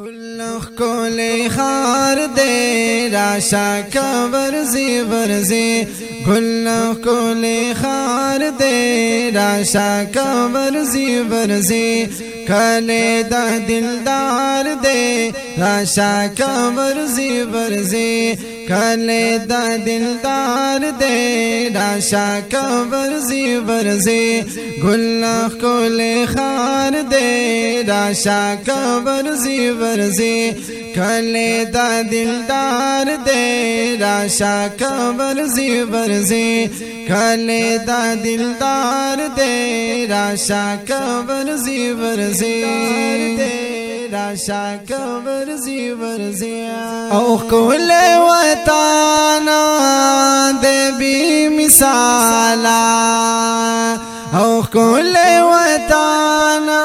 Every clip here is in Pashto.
گل کولی خار دے راشا کا ورزی ورزی گل کولی خار دے راشا کا ورزی ورزی کالے دا دلدار دے راشا کا ورزی ورزی کالے دا دلدار دے راشا کا ورزی ورزی گل کولی خار دے راشا کا ورزی ورزی کالے دا دلدار دے راشا کا ورزی ورزی کالے دا دلدار دے راشا کا ورزی ورزی راشا کا ورزی ورزی او کول وطانا دے بی مثالا او کول وطانا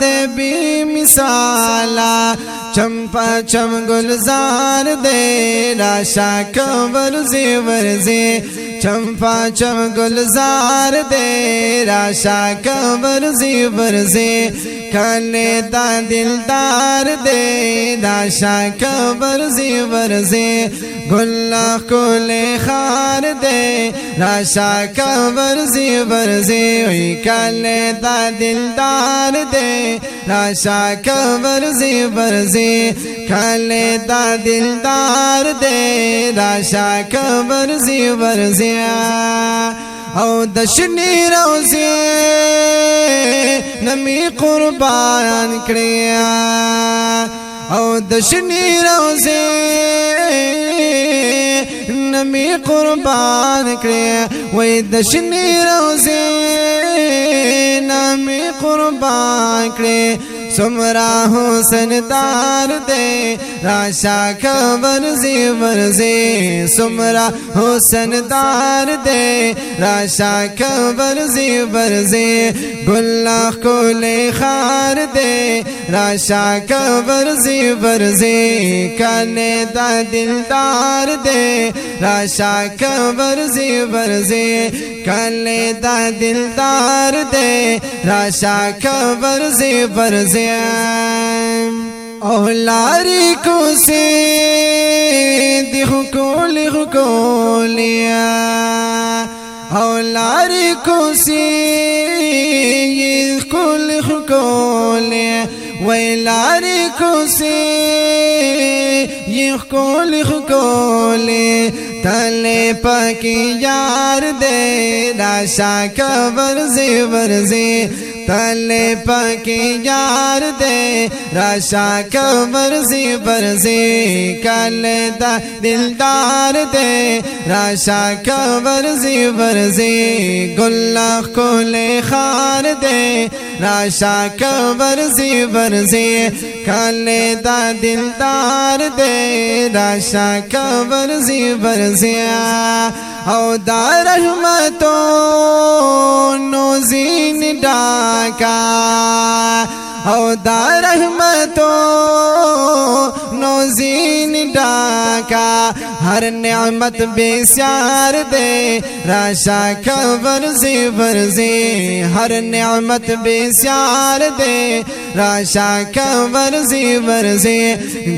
دے بی مثالا چمپا چم گلزار دے راشا کا ورزی ورزی چمپا چم گلزار دے راشا کا ورزی ورزی کالے دا دلدار دے راشا کا ورزی ورزی گل کولی خار دے راشا کا ورزی ورزی کالے دا دلدار دے راشا کا ورزی ورزی کالے دا دلدار دے راشا کا ورزی ورزی او دشنی روزی نمی قربان کریا او دشنی روزی نمی قربان کریا وی دشنی روزی نمی قربان کریا سمرا حسن دار دے راشا کا ورزی ورزی سمرا حسن دار دے راشا کا ورزی ورزی گل کولی خار دے راشا کا ورزی ورزی کالے دا دلدار دے راشا کا ورزی ورزی کالے دا دلدار دے راشا کا ورزی ورزی او لاری کو سے دیکھو کولیا او لاری کو سے یہ کولیا وی لاری کو سے یہ کولی تلے پاکی یار دے راشا کا ورزی ورزی تلے پاکی یار دے راشا کا ورزی ورزی کالے دا دلدار دے راشا کا ورزی ورزی گل کولی خار دے راشا کا ورزی ورزی کالے دا دلدار دے راشا کا ورزی ورزی او دا رحمتو نوزین ڈاکا او دا رحمتو نوزین ڈاکا ہر نعمت بے سیار دے راشا کا ورزی ورزی ہر نعمت بے سیار دے راشا کا ورزی ورزی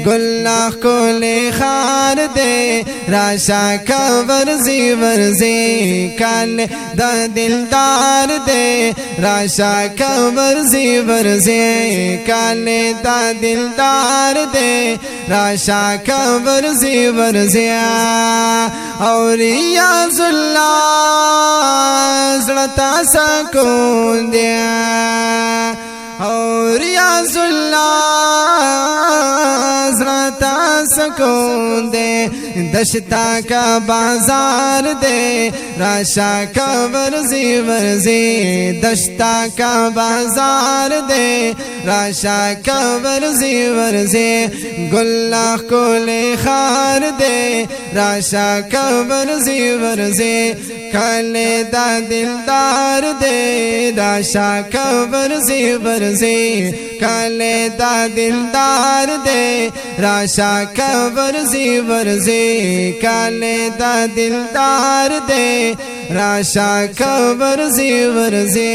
گل کولی خار دے راشا کا ورزی ورزی کالے دا دلدار دے راشا کا ورزی ورزی کالے دا دلدار دے راشا کا ورزی ورزی اور ریاض اللہ زڑتا سکون دیا اور ریاض اللہ زڑتا سکون دے دشتا کا بازار دے راشا کا ورزی ورزی دشتا کا بازار دے راشا کا ورزی ورزی گل کولی خار دے راشا کا ورزی ورزی کالے دا دلدار دے راشا کا ورزی ورزی کالے دا دلدار دے راشا کا ورزی ورزی کالے دا دلدار دے راشا کا ورزی ورزی